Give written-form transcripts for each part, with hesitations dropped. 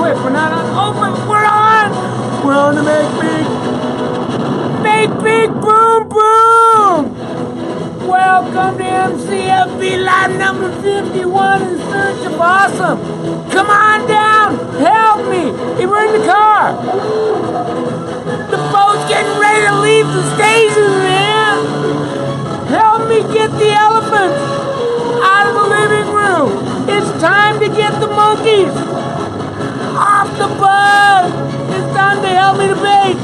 quick. We're not on. Oh, but we're on. We're on to make big boom boom. Welcome to MCFB Live number 51 in search of awesome. Come on down. Help me. Hey, we're in the car. The boat's getting ready to leave the station, man. Help me get the elephants out of the living room. It's time to get the monkeys off the bus. It's time to help me to bake.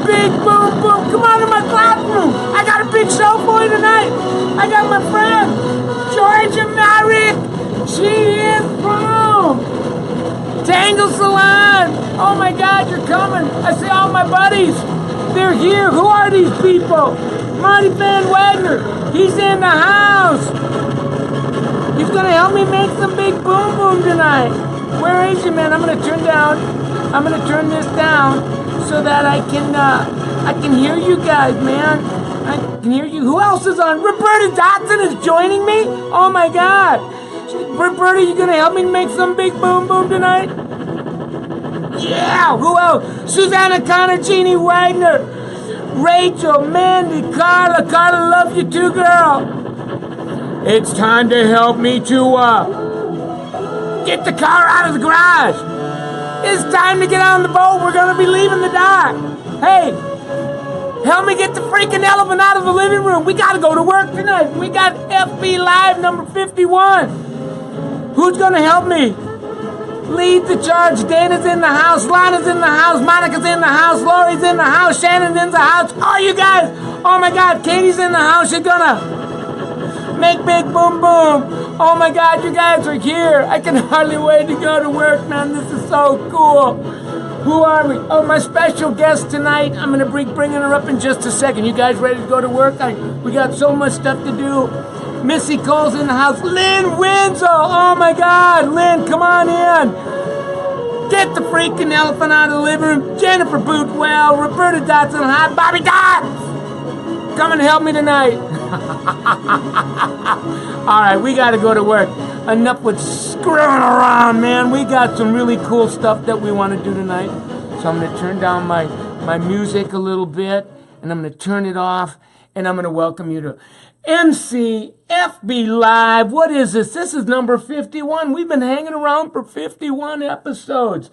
Big boom boom. Come on to my classroom. I got a big show for you tonight. I got my friend, Georgia Myrick. She is from Tangle Salon. Oh my God, you're coming. I see all my buddies. They're here. Who are these people? Monty Van Wagner. He's in the house. He's going to help me make some big boom boom tonight. Where is he, man? I'm going to turn this down so that I can hear you guys, man. I can hear you. Who else is on? Roberta Dotson is joining me? Oh my God. Roberta, you going to help me make some big boom boom tonight? Yeah. Who else? Susanna Connor, Jeannie Wagner, Rachel, Mandy, Carla. Carla, love you too, girl. It's time to help me to get the car out of the garage. It's time to get on the boat. We're going to be leaving the dock. Hey, help me get the freaking elephant out of the living room. We got to go to work tonight. We got FB Live number 51. Who's going to help me lead the charge? Dana's in the house. Lana's in the house. Monica's in the house. Lori's in the house. Shannon's in the house. Oh, you guys. Oh, my God. Katie's in the house. You're going to make big boom boom. Oh my God, you guys are here. I can hardly wait to go to work, man. This is so cool. Who are we? Oh, my special guest tonight. I'm going to be bringing her up in just a second. You guys ready to go to work? We got so much stuff to do. Missy Cole's in the house. Lynn Winslow. Oh my God. Lynn, come on in. Get the freaking elephant out of the living room. Jennifer Bootwell. Roberta Dotson. Hi, Bobby Dot. Come and help me tonight. All right, we got to go to work. Enough with screwing around, man. We got some really cool stuff that we want to do tonight. So I'm going to turn down my music a little bit, and I'm going to turn it off, and I'm going to welcome you to MCFB Live. What is this? This is number 51. We've been hanging around for 51 episodes.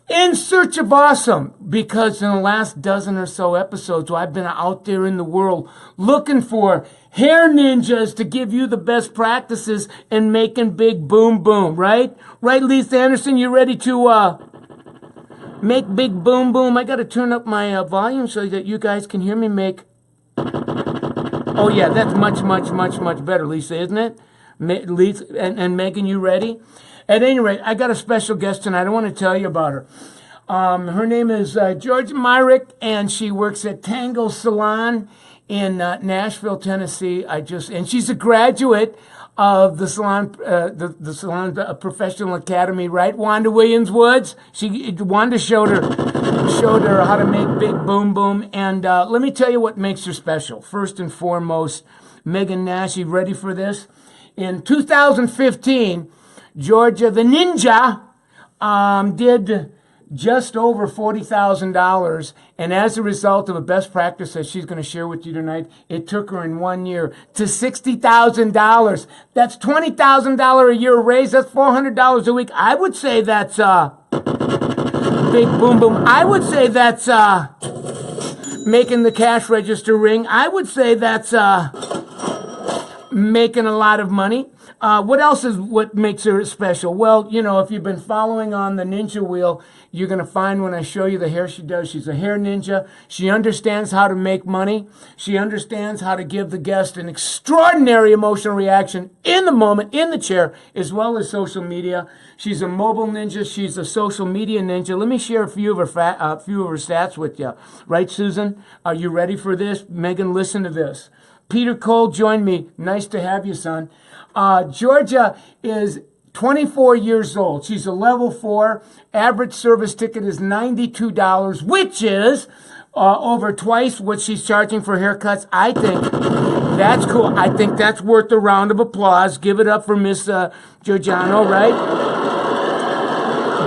In search of awesome, because in the last dozen or so episodes, I've been out there in the world looking for hair ninjas to give you the best practices in making big boom boom, right? Right, Lisa Anderson, you ready to make big boom boom? I got to turn up my volume so that you guys can hear me make. Oh yeah, that's much, much, much, much better, Lisa, isn't it? Lisa and Megan, you ready? At any rate, I got a special guest tonight. I want to tell you about her. Her name is Georgia Myrick, and she works at Tangle Salon in Nashville, Tennessee. And she's a graduate of the Salon, the Salon Professional Academy, right? Wanda Williams Woods. Wanda showed her how to make big boom boom. And let me tell you what makes her special. First and foremost, Megan Nash. You ready for this? In 2015. Georgia, the ninja, did just over $40,000. And as a result of a best practice that she's going to share with you tonight, it took her in 1 year to $60,000. That's $20,000 a year raise. That's $400 a week. I would say that's big boom boom. I would say that's making the cash register ring. I would say that's making a lot of money. What else is what makes her special? Well, you know, if you've been following on the ninja wheel, you're going to find when I show you the hair she does, she's a hair ninja. She understands how to make money. She understands how to give the guest an extraordinary emotional reaction in the moment, in the chair, as well as social media. She's a mobile ninja. She's a social media ninja. Let me share a few of her stats with you. Right, Susan? Are you ready for this? Megan, listen to this. Peter Cole joined me. Nice to have you, son. Georgia is 24 years old. She's a level 4. Average service ticket is $92, which is over twice what she's charging for haircuts. I think that's cool. I think that's worth a round of applause. Give it up for Miss Giorgiano, right?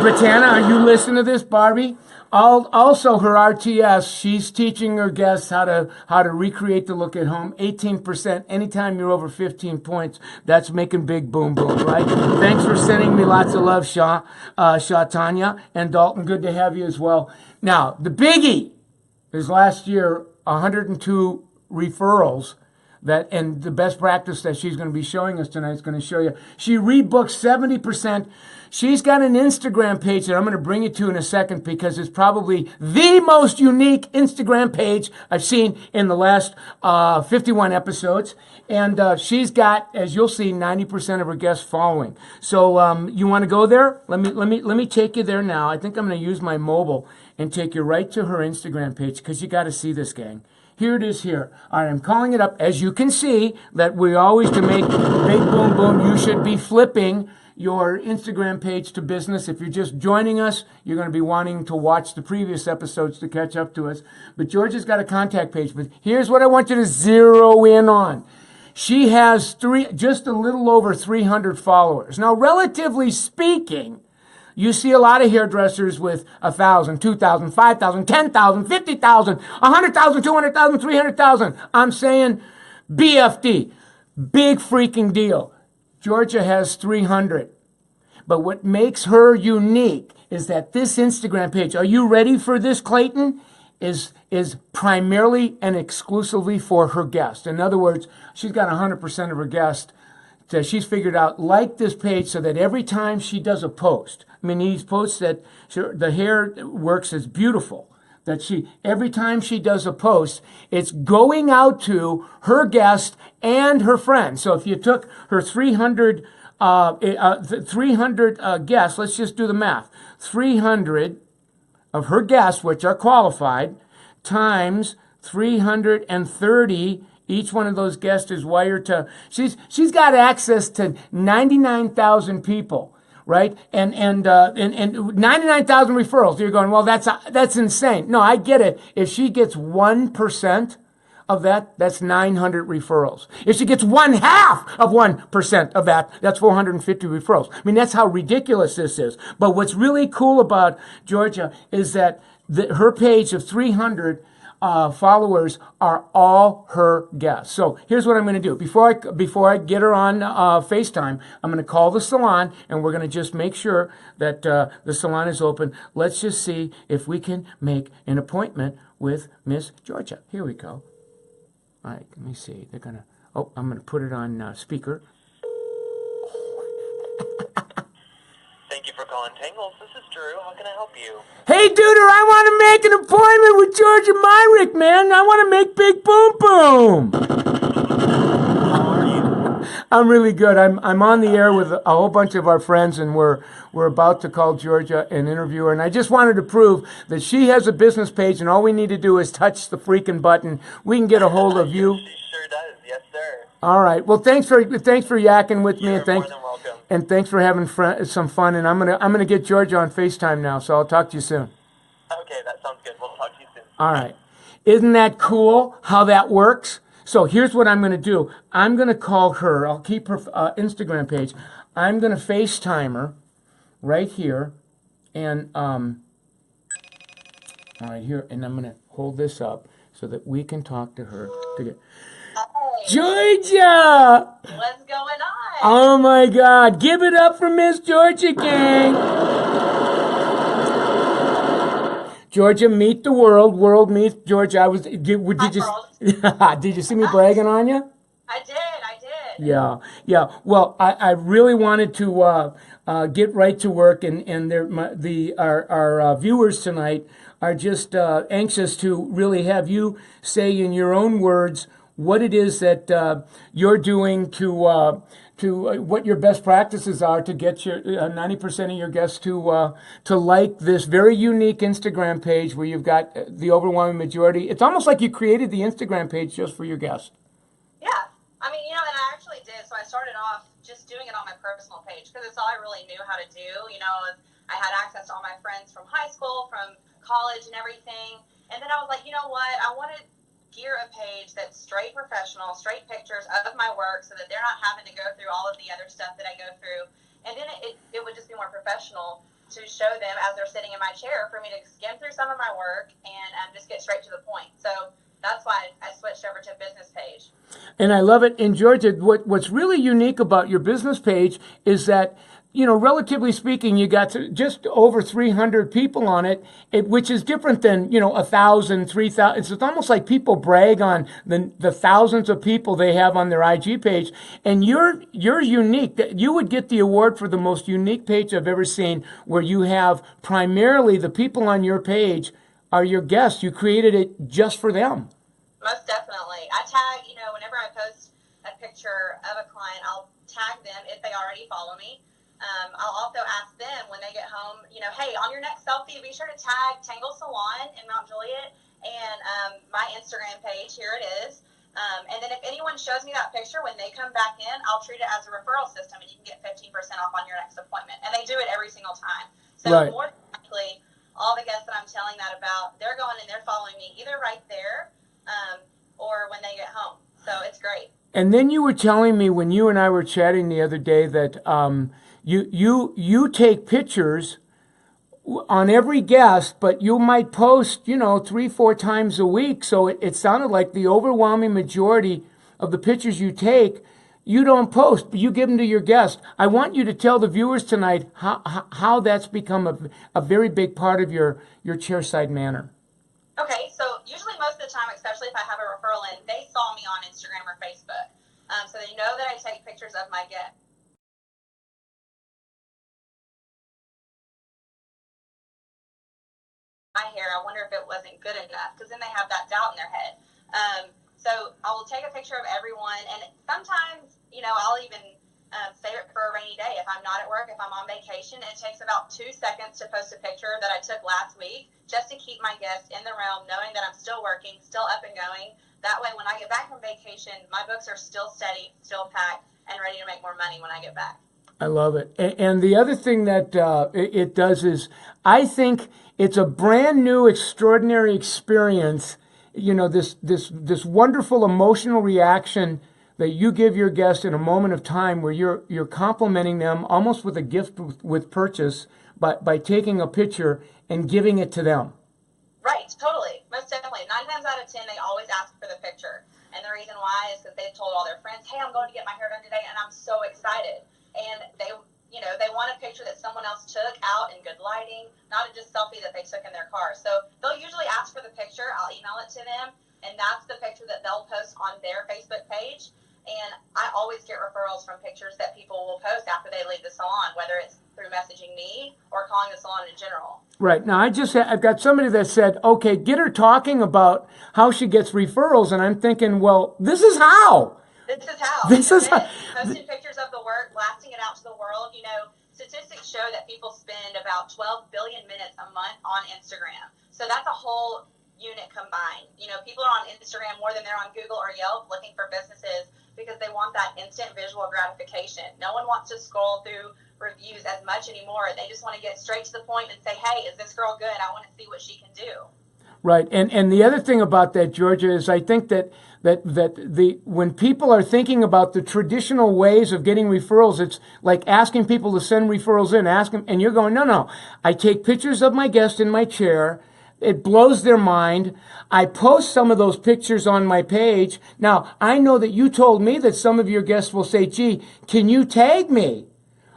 Britannia, are you listening to this, Barbie? Also, her RTS, she's teaching her guests how to recreate the look at home. 18%. Anytime you're over 15 points, that's making big boom boom, right? Thanks for sending me lots of love, Tanya, and Dalton. Good to have you as well. Now, the biggie is last year 102 referrals. And the best practice that she's going to be showing us tonight is going to show you. She rebooked 70%. She's got an Instagram page that I'm going to bring you to in a second because it's probably the most unique Instagram page I've seen in the last 51 episodes. And she's got, as you'll see, 90% of her guests following. So you want to go there? Let me take you there now. I think I'm going to use my mobile and take you right to her Instagram page because you got to see this, gang. Here it is here. All right, I'm calling it up. As you can see, that we always, to make big boom boom, you should be flipping your Instagram page to business. If you're just joining us, you're going to be wanting to watch the previous episodes to catch up to us. But Georgia's got a contact page. But here's what I want you to zero in on. She has just a little over 300 followers. Now, relatively speaking, you see a lot of hairdressers with 1,000, 2,000, 5,000, 10,000, 50,000, 100,000, 200,000, 300,000. I'm saying BFD. Big freaking deal. Georgia has 300. But what makes her unique is that this Instagram page, are you ready for this, Clayton? Is primarily and exclusively for her guests. In other words, she's got 100% of her guests that she's figured out like this page so that every time she does a post, I mean, these posts that the hair works is beautiful. That every time she does a post, it's going out to her guest and her friends. So if you took her 300 guests, let's just do the math. 300 of her guests, which are qualified, times 330. Each one of those guests is wired to. She's got access to 99,000 people. Right? And 99,000 referrals. You're going, well, that's insane. No, I get it. If she gets 1% of that, that's 900 referrals. If she gets 1/2 of 1% of that, that's 450 referrals. I mean, that's how ridiculous this is. But what's really cool about Georgia is that her page of 300 followers are all her guests. So here's what I'm going to do. Before I get her on FaceTime, I'm going to call the salon, and we're going to just make sure that the salon is open. Let's just see if we can make an appointment with Miss Georgia. Here we go. All right, let me see. I'm going to put it on speaker. Thank you for calling Tangles. This is Drew. How can I help you? Hey, Duder, I want to make an appointment with Georgia Myrick, man. I want to make big boom boom. How are you? I'm really good. I'm on the air with a whole bunch of our friends, and we're about to call Georgia and interview her. And I just wanted to prove that she has a business page, and all we need to do is touch the freaking button. We can get a hold of you. She sure does. Yes, sir. All right. Well, thanks for yakking with me, You're and thanks. more than welcome. And thanks for having some fun. And I'm gonna get Georgia on FaceTime now, so I'll talk to you soon. Okay, that sounds good. We'll talk to you soon. All right. Isn't that cool how that works? So here's what I'm going to do. I'm going to call her. I'll keep her Instagram page. I'm going to FaceTime her right here. And all right, here. And I'm going to hold this up so that we can talk to her. Georgia! What's going on? Oh, my God. Give it up for Miss Georgia, gang. Georgia, meet the world. World meets Georgia. Did you see me bragging on you? I did. Yeah. Well, I really wanted to get right to work, and our viewers tonight are just anxious to really have you say in your own words what it is that you're doing to what your best practices are to get your 90% of your guests to like this very unique Instagram page where you've got the overwhelming majority. It's almost like you created the Instagram page just for your guests. Yeah. I mean, and I actually did. So I started off just doing it on my personal page because it's all I really knew how to do. I had access to all my friends from high school, from college and everything. And then I was like, you know what? I want to gear a page that's straight professional, straight pictures of my work so that they're not having to go through all of the other stuff that I go through. And then it would just be more professional. to show them as they're sitting in my chair for me to skim through some of my work and just get straight to the point. So that's why I switched over to a business page. And I love it. And Georgia, what's really unique about your business page is that, you know, relatively speaking, you got just over 300 people on it, which is different than, you know, 1,000, 3,000. It's almost like people brag on the thousands of people they have on their IG page. And you're unique. You would get the award for the most unique page I've ever seen, where you have primarily the people on your page are your guests. You created it just for them. Most definitely. I tag, you know, whenever I post a picture of a client, I'll tag them if they already follow me. I'll also ask them when they get home, you know, hey, on your next selfie, be sure to tag Tangle Salon in Mount Juliet and my Instagram page. Here it is. And then if anyone shows me that picture when they come back in, I'll treat it as a referral system, and you can get 15% off on your next appointment. And they do it every single time. So right. More than likely, all the guests that I'm telling that about, they're going and they're following me either right there or when they get home. So it's great. And then you were telling me when you and I were chatting the other day that you take pictures on every guest, but you might post, you know, 3-4 times a week. So it sounded like the overwhelming majority of the pictures you take, you don't post, but you give them to your guests. I want you to tell the viewers tonight how that's become a very big part of your chairside manner. Okay, so usually most of the time, especially if I have a referral in, they saw me on Instagram or Facebook. So they know that I take pictures of my guests. My hair, I wonder if it wasn't good enough, because then they have that doubt in their head. So I will take a picture of everyone, and sometimes, you know, I'll even save it for a rainy day. If I'm not at work, if I'm on vacation, it takes about 2 seconds to post a picture that I took last week, just to keep my guests in the realm, knowing that I'm still working, still up and going. That way, when I get back from vacation, my books are still steady, still packed, and ready to make more money when I get back. I love it. And the other thing that it does is, I think it's a brand new, extraordinary experience. You know, this wonderful emotional reaction that you give your guest in a moment of time, where you're complimenting them almost with a gift with purchase by taking a picture and giving it to them. Right, totally, most definitely. 9 times out of 10, they always ask for the picture, and the reason why is because they've told all their friends, "Hey, I'm going to get my hair done today, and I'm so excited." And they want a picture that someone else took out in good lighting, not a just selfie that they took in their car. So they'll usually ask for the picture. I'll email it to them, and that's the picture that they'll post on their Facebook page. And I always get referrals from pictures that people will post after they leave the salon, whether it's through messaging me or calling the salon in general. Right. Now, I've got somebody that said, okay, get her talking about how she gets referrals. And I'm thinking, well, this is how. This is how. This is how. Posting pictures of the work, blasting it out to the world. You know, statistics show that people spend about 12 billion minutes a month on Instagram. So that's a whole unit combined. You know, people are on Instagram more than they're on Google or Yelp looking for businesses, because they want that instant visual gratification. No one wants to scroll through reviews as much anymore. They just want to get straight to the point and say, "Hey, is this girl good? I want to see what she can do." Right. And the other thing about that, Georgia, is I think that when people are thinking about the traditional ways of getting referrals, it's like asking people to send referrals in, ask them, and you're going, no, I take pictures of my guest in my chair. It blows their mind. I post some of those pictures on my page. Now, I know that you told me that some of your guests will say, "Gee, can you tag me?"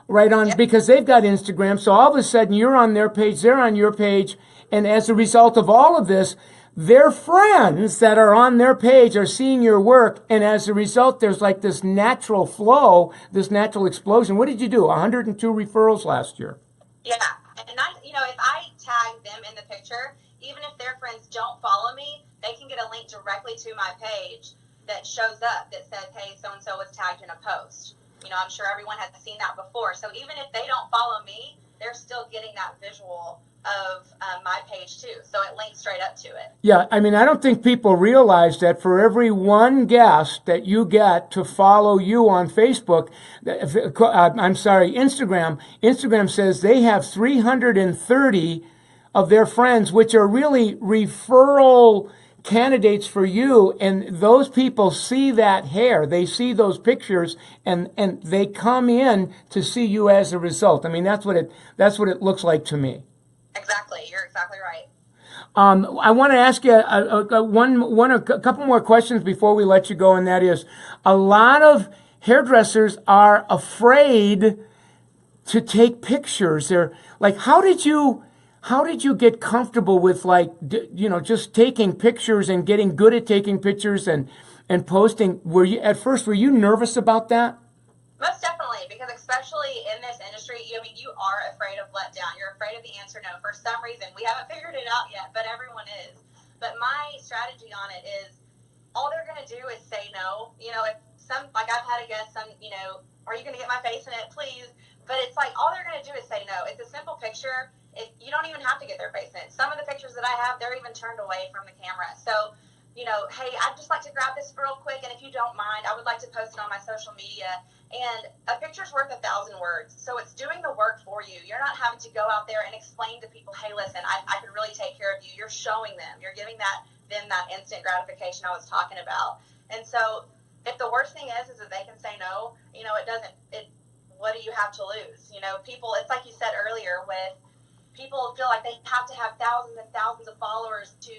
Right on, because they've got Instagram. So all of a sudden you're on their page, they're on your page. And as a result of all of this, their friends that are on their page are seeing your work. And as a result, there's like this natural flow, this natural explosion. What did you do? 102 referrals last year. Yeah. And if I tag them in the picture, even if their friends don't follow me, they can get a link directly to my page that shows up that says, "Hey, so-and-so was tagged in a post." You know, I'm sure everyone has seen that before. So even if they don't follow me, they're still getting that visual of my page too. So it links straight up to it. Yeah, I mean, I don't think people realize that for every one guest that you get to follow you on Facebook, Instagram says they have 330 of their friends, which are really referral candidates for you, and those people see that hair, they see those pictures, and they come in to see you as a result. I mean, that's what it looks like to me. Exactly. You're exactly right. I want to ask you a couple more questions before we let you go, and that is, a lot of hairdressers are afraid to take pictures. They're like, how did you get comfortable with, like, just taking pictures and getting good at taking pictures and posting? Were you nervous about that? Most definitely, because especially in this industry, you are afraid of letdown. You're afraid of the answer no. For some reason, we haven't figured it out yet, but everyone is. But my strategy on it is, all they're going to do is say no. If like I've had a guest, are you going to get my face in it, please? But it's like, all they're going to do is say no. It's a simple picture. You don't even have to get their face in it. Some of the pictures that I have, they're even turned away from the camera. So, hey, I'd just like to grab this real quick, and if you don't mind, I would like to post it on my social media. And a picture's worth 1,000 words. So it's doing the work for you. You're not having to go out there and explain to people, hey, listen, I can really take care of you. You're showing them. You're giving them that instant gratification I was talking about. And so if the worst thing is that they can say no, what do you have to lose? People, it's like you said earlier, with people feel like they have to have thousands and thousands of followers to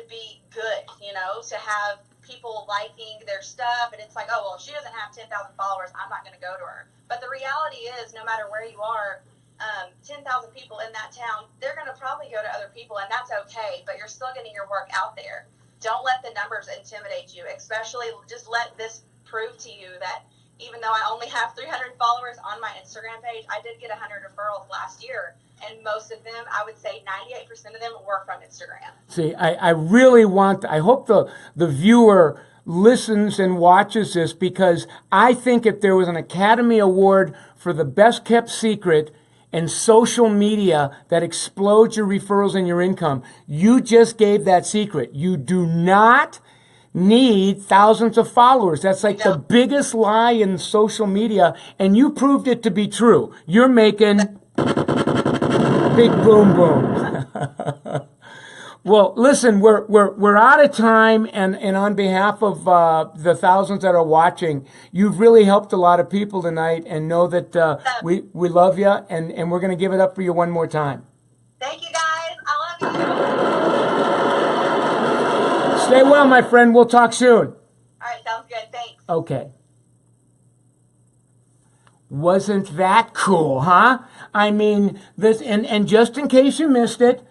be good, to have people liking their stuff. And it's like, oh, well, if she doesn't have 10,000 followers, I'm not going to go to her. But the reality is, no matter where you are, 10,000 people in that town, they're going to probably go to other people, and that's okay. But you're still getting your work out there. Don't let the numbers intimidate you, especially just let this prove to you that even though I only have 300 followers on my Instagram page, I did get 100 referrals last year. And most of them, I would say 98% of them were from Instagram. See, I really I hope the viewer listens and watches this, because I think if there was an Academy Award for the best kept secret in social media that explodes your referrals and your income, you just gave that secret. You do not need thousands of followers. That's like the biggest lie in social media, and you proved it to be true. You're making big boom boom. Well, listen, we're out of time, and on behalf of the thousands that are watching, you've really helped a lot of people tonight, and know that we love you, and we're going to give it up for you one more time. Thank you, guys. I love you. Stay well, my friend. We'll talk soon. All right, sounds good. Thanks. Okay. Wasn't that cool, huh? I mean, this, and just in case you missed it,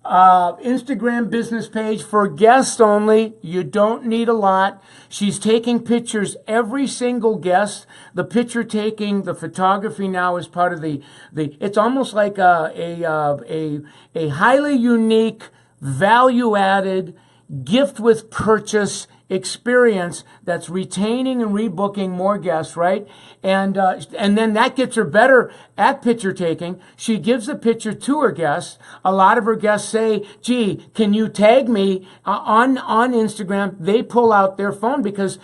Instagram business page for guests only. You don't need a lot. She's taking pictures every single guest. The picture taking, the photography now is part of the it's almost like a highly unique, value added, gift with purchase experience that's retaining and rebooking more guests, right? And then that gets her better at picture taking. She gives the picture to her guests. A lot of her guests say, gee, can you tag me on Instagram? They pull out their phone because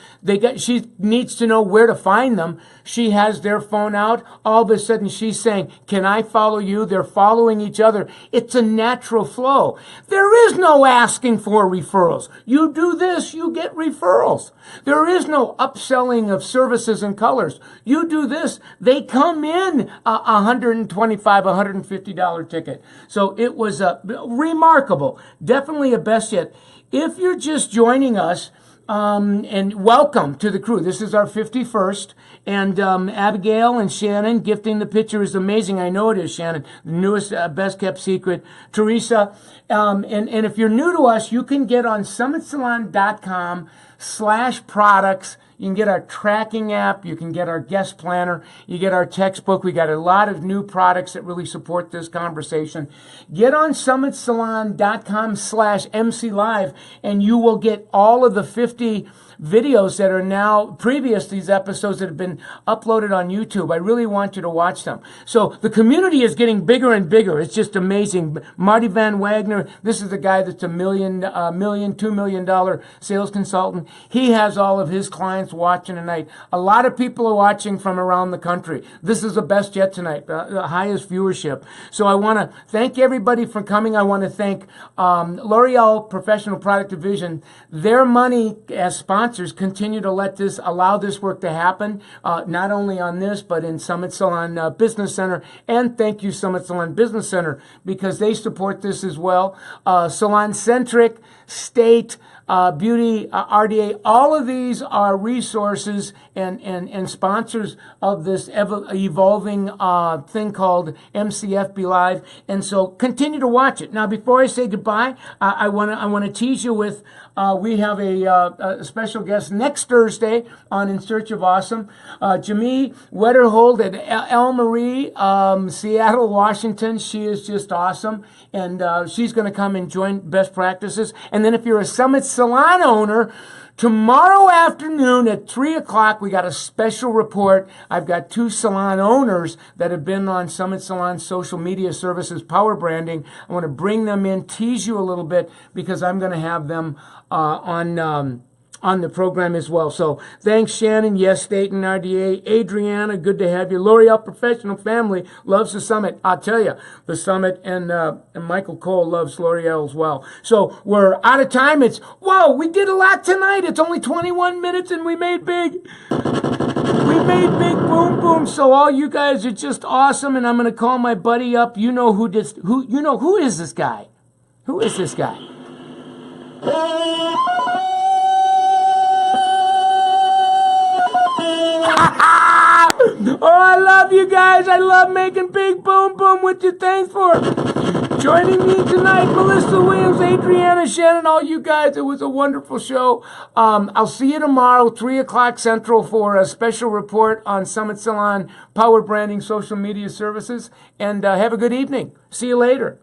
she needs to know where to find them. She has their phone out. All of a sudden she's saying, can I follow you? They're following each other. It's a natural flow. There is no asking for referrals. You do this, you get referrals. There is no upselling of services and colors. You do this, they come in $125, $150 ticket. So it was remarkable. Definitely a best yet. If you're just joining us, and welcome to the crew. This is our 51st, and Abigail and Shannon gifting the picture is amazing. I know it is, Shannon, the newest best kept secret. Teresa, and if you're new to us, you can get on summitsalon.com/products. You can get our tracking app. You can get our guest planner. You get our textbook. We got a lot of new products that really support this conversation. Get on summitsalon.com/MC Live, and you will get all of the 50 videos that are now previous, these episodes that have been uploaded on YouTube. I really want you to watch them. So the community is getting bigger and bigger. It's just amazing. Marty Van Wagner, this is the guy that's $2 million sales consultant. He has all of his clients watching tonight. A lot of people are watching from around the country. This is the best yet tonight, the highest viewership. So I want to thank everybody for coming. I want to thank L'Oreal Professional Product Division. Their money as sponsors continue to allow this work to happen, not only on this, but in Summit Salon Business Center. And thank you, Summit Salon Business Center, because they support this as well. Salon Centric, State, Beauty, RDA, all of these are resources and sponsors of this evolving thing called MCFB Live. And so continue to watch it. Now, before I say goodbye, I want to tease you with we have a special guest next Thursday on In Search of Awesome. Jamie Wetterhold at El Marie, Seattle, Washington. She is just awesome. And she's going to come and join best practices. And then if you're a Summit Salon owner, tomorrow afternoon at 3 o'clock, we got a special report. I've got 2 salon owners that have been on Summit Salon social media services power branding. I want to bring them in, tease you a little bit, because I'm going to have them on the program as well. So thanks, Shannon. Yes, State and RDA. Adriana, good to have you. L'Oreal Professional Family loves the Summit. I'll tell you, the Summit, and Michael Cole loves L'Oreal as well. So we're out of time. Whoa, we did a lot tonight. It's only 21 minutes and we made big. We made big, boom, boom. So all you guys are just awesome. And I'm going to call my buddy up. You know who is this guy? Who is this guy? Oh, I love you guys. I love making big boom boom with you. Thanks for joining me tonight. Melissa Williams, Adriana, Shannon, all you guys. It was a wonderful show. I'll see you tomorrow, 3 o'clock Central, for a special report on Summit Salon Power Branding Social Media Services. And have a good evening. See you later.